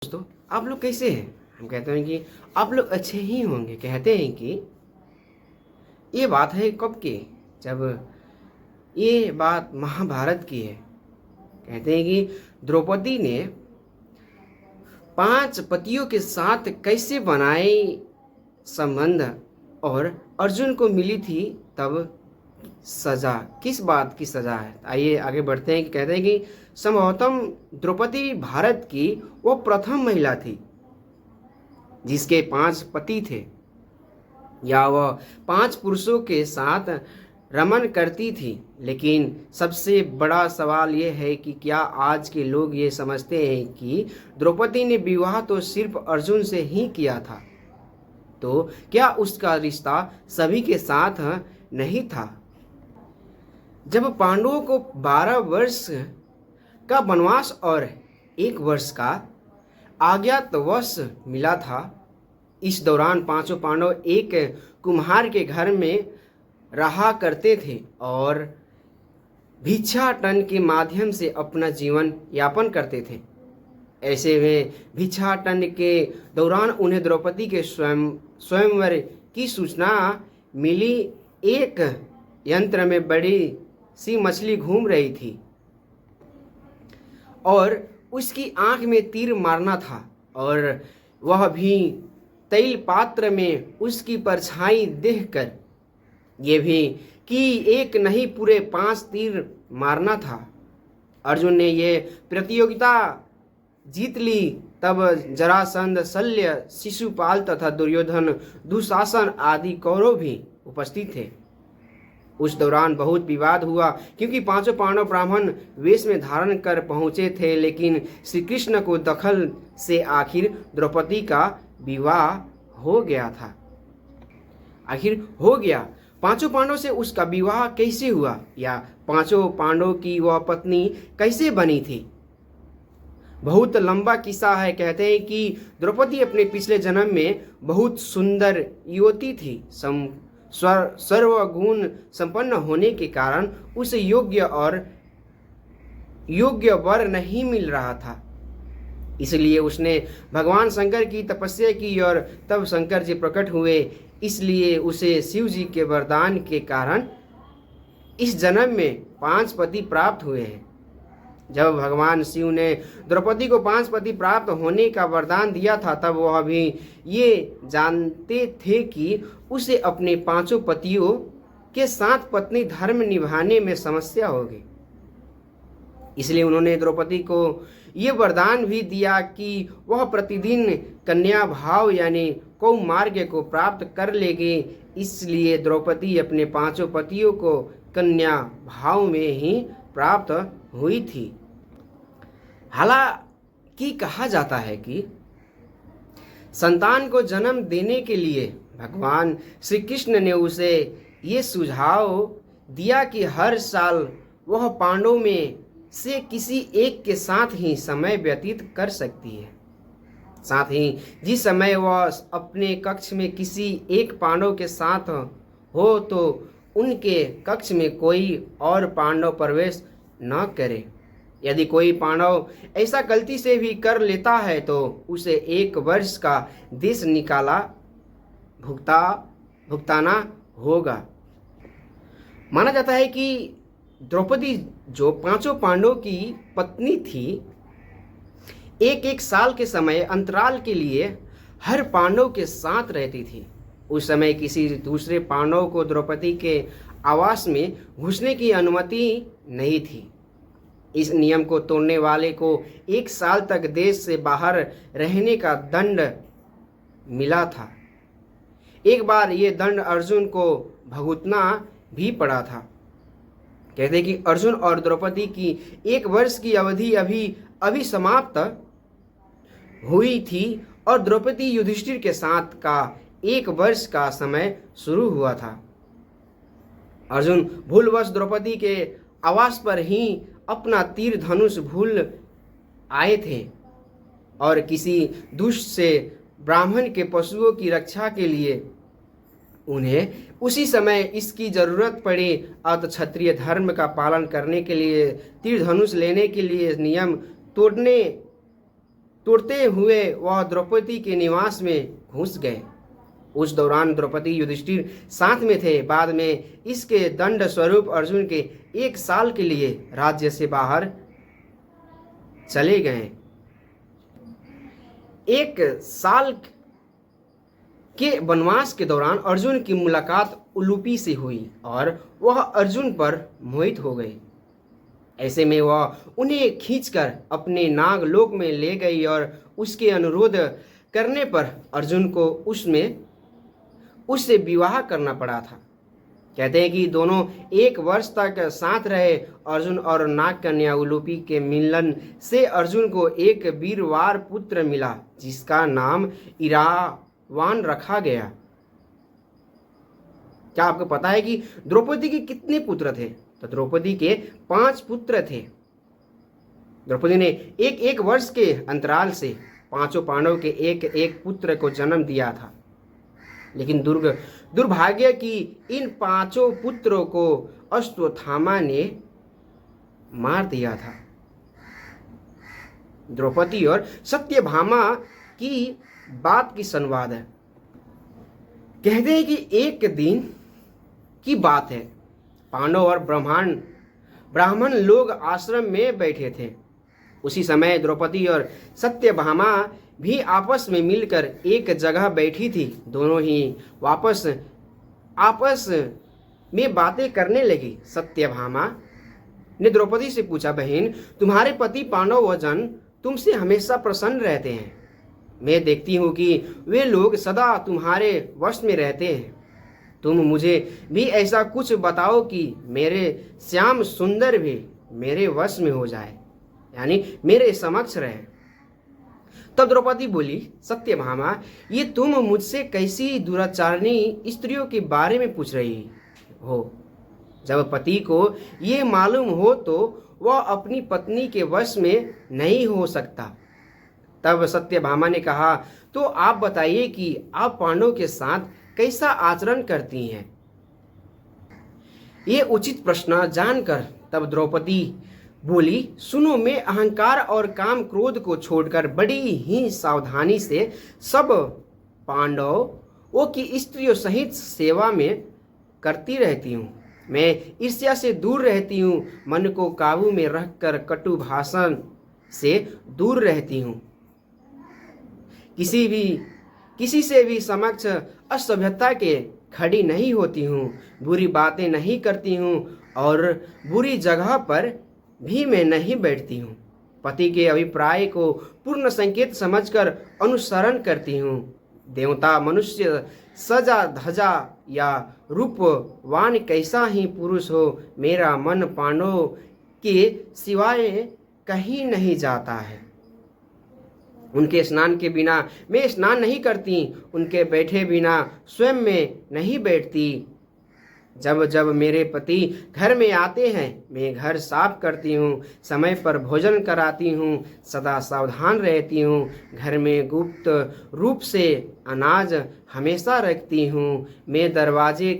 दोस्तों, आप लोग कैसे हैं? हम कहते हैं कि आप लोग अच्छे ही होंगे। कहते हैं कि ये बात है कब की, जब ये बात महाभारत की है। कहते हैं कि द्रौपदी ने 5 पतियों के साथ कैसे बनाए संबंध और अर्जुन को मिली थी तब सजा। किस बात की सजा है? आइए आगे बढ़ते हैं। कि कहते हैं कि संभवतः द्रौपदी भारत की वो प्रथम महिला थी जिसके 5 पति थे, या वह 5 पुरुषों के साथ रमन करती थी। लेकिन सबसे बड़ा सवाल यह है कि क्या आज के लोग ये समझते हैं कि द्रौपदी ने विवाह तो सिर्फ अर्जुन से ही किया था, तो क्या उसका रिश्ता सभी के साथ नहीं था? जब पांडवों को 12 वर्ष का वनवास और 1 वर्ष का अज्ञातवास मिला था, इस दौरान 5 पांडव एक कुम्हार के घर में रहा करते थे और भिक्षाटन के माध्यम से अपना जीवन यापन करते थे। ऐसे में भिक्षाटन के दौरान उन्हें द्रौपदी के स्वयंवर की सूचना मिली। एक यंत्र में बड़ी सी मछली घूम रही थी और उसकी आंख में तीर मारना था, और वह भी तैल पात्र में उसकी परछाई देखकर ये भी कि एक नहीं पूरे 5 तीर मारना था। अर्जुन ने ये प्रतियोगिता जीत ली। तब जरासंध, शल्य, शिशुपाल तथा दुर्योधन, दुशासन आदि कौरव भी उपस्थित थे। उस दौरान बहुत विवाद हुआ, क्योंकि 5 पांडव ब्राह्मण वेश में धारण कर पहुंचे थे, लेकिन श्री कृष्ण को दखल से आखिर द्रौपदी का विवाह हो गया था। आखिर हो गया। 5 पांडव से उसका विवाह कैसे हुआ, या 5 पांडव की वह पत्नी कैसे बनी थी? बहुत लंबा किस्सा है। कहते हैं कि द्रौपदी अपने पिछले जन्म में बहुत सुंदर युवती थी। सर्वगुण संपन्न होने के कारण उसे योग्य वर नहीं मिल रहा था। इसलिए उसने भगवान शंकर की तपस्या की और तब शंकर जी प्रकट हुए। इसलिए उसे शिव जी के वरदान के कारण इस जन्म में 5 पति प्राप्त हुए हैं। जब भगवान शिव ने द्रौपदी को 5 पति प्राप्त होने का वरदान दिया था, तब वह भी ये जानते थे कि उसे अपने 5 पतियों के साथ पत्नी धर्म निभाने में समस्या होगी। इसलिए उन्होंने द्रौपदी को ये वरदान भी दिया कि वह प्रतिदिन कन्या भाव यानी कौमार्ग को प्राप्त कर लेगी। इसलिए द्रौपदी अपने 5 पतियों को कन्या भाव में ही प्राप्त हुई थी। हालांकि कहा जाता है कि संतान को जन्म देने के लिए भगवान श्री कृष्ण ने उसे ये सुझाव दिया कि हर साल वह पांडवों में से किसी एक के साथ ही समय व्यतीत कर सकती है। साथ ही जिस समय वह अपने कक्ष में किसी एक पांडव के साथ हो, तो उनके कक्ष में कोई और पांडव प्रवेश न करे। यदि कोई पांडव ऐसा गलती से भी कर लेता है, तो उसे 1 वर्ष का देश निकाला भुगताना होगा। माना जाता है कि द्रौपदी जो 5 पांडवों की पत्नी थी, 1 साल के समय अंतराल के लिए हर पांडव के साथ रहती थी। उस समय किसी दूसरे पांडव को द्रौपदी के आवास में घुसने की अनुमति नहीं थी। इस नियम को तोड़ने वाले को 1 साल तक देश से बाहर रहने का दंड मिला था। एक बार ये दंड अर्जुन को भुगतना भी पड़ा था। कहते हैं कि अर्जुन और द्रौपदी की 1 वर्ष की अवधि अभी समाप्त हुई थी और द्रौपदी युधिष्ठिर के साथ का 1 वर्ष का समय शुरू हुआ था। अर्जुन भूलवश द्रौपदी के आवास पर ही अपना तीर धनुष भूल आए थे और किसी दुष्ट से ब्राह्मण के पशुओं की रक्षा के लिए उन्हें उसी समय इसकी जरूरत पड़ी। अतः क्षत्रिय धर्म का पालन करने के लिए तीर धनुष लेने के लिए नियम तोड़ने तोड़ते हुए वह द्रौपदी के निवास में घुस गए। उस दौरान द्रौपदी युधिष्ठिर साथ में थे। बाद में इसके दंड स्वरूप अर्जुन के 1 साल के लिए राज्य से बाहर चले गए। 1 साल के वनवास के दौरान अर्जुन की मुलाकात उलूपी से हुई और वह अर्जुन पर मोहित हो गई। ऐसे में वह उन्हें खींचकर अपने नागलोक में ले गई और उसके अनुरोध करने पर अर्जुन को उससे विवाह करना पड़ा था। कहते हैं कि दोनों 1 वर्ष तक साथ रहे। अर्जुन और नाग कन्या उलूपी के मिलन से अर्जुन को एक वीरवार पुत्र मिला जिसका नाम इरावान रखा गया। क्या आपको पता है कि द्रौपदी के कितने पुत्र थे? तो द्रौपदी के 5 पुत्र थे। द्रौपदी ने एक वर्ष के अंतराल से 5 पांडव के एक पुत्र को जन्म दिया था। लेकिन दुर्भाग्य कि इन 5 पुत्रों को अश्वत्थामा ने मार दिया था। द्रौपदी और सत्यभामा की बात की संवाद है। कहते हैं कि एक दिन की बात है। पांडव और ब्राह्मण लोग आश्रम में बैठे थे। उसी समय द्रौपदी और सत्यभामा भी आपस में मिलकर एक जगह बैठी थी। दोनों ही आपस में बातें करने लगी। सत्यभामा ने द्रौपदी से पूछा, बहन, तुम्हारे पति पांडव जन तुमसे हमेशा प्रसन्न रहते हैं। मैं देखती हूँ कि वे लोग सदा तुम्हारे वश में रहते हैं। तुम मुझे भी ऐसा कुछ बताओ कि मेरे श्याम सुंदर भी मेरे वश में हो जाए, यानी मेरे समक्ष रहे। तब द्रौपदी बोली, सत्यभामा, ये तुम मुझसे कैसी दुराचारणी स्त्रियों के बारे में पूछ रही हो? जब पति को ये मालूम हो तो वह अपनी पत्नी के वश में नहीं हो सकता। तब सत्यभामा ने कहा, तो आप बताइए कि आप पांडवों के साथ कैसा आचरण करती हैं? ये उचित प्रश्न जानकर तब द्रौपदी बोली, सुनो, मैं अहंकार और काम क्रोध को छोड़कर बड़ी ही सावधानी से सब पांडवों की स्त्रियों सहित सेवा में करती रहती हूँ। मैं ईर्ष्या से दूर रहती हूँ। मन को काबू में रखकर कटु भाषण से दूर रहती हूँ। किसी से भी समक्ष असभ्यता के खड़ी नहीं होती हूँ। बुरी बातें नहीं करती हूँ और बुरी जगह पर भी मैं नहीं बैठती हूँ। पति के अभिप्राय को पूर्ण संकेत समझकर अनुसरण करती हूँ। देवता, मनुष्य, सजा धजा या रूपवान कैसा ही पुरुष हो, मेरा मन पांडवों के सिवाय कहीं नहीं जाता है। उनके स्नान के बिना मैं स्नान नहीं करती। उनके बैठे बिना स्वयं में नहीं बैठती। जब जब मेरे पति घर में आते हैं मैं घर साफ करती हूँ, समय पर भोजन कराती हूँ, सदा सावधान रहती हूँ। घर में गुप्त रूप से अनाज हमेशा रखती हूँ। मैं दरवाजे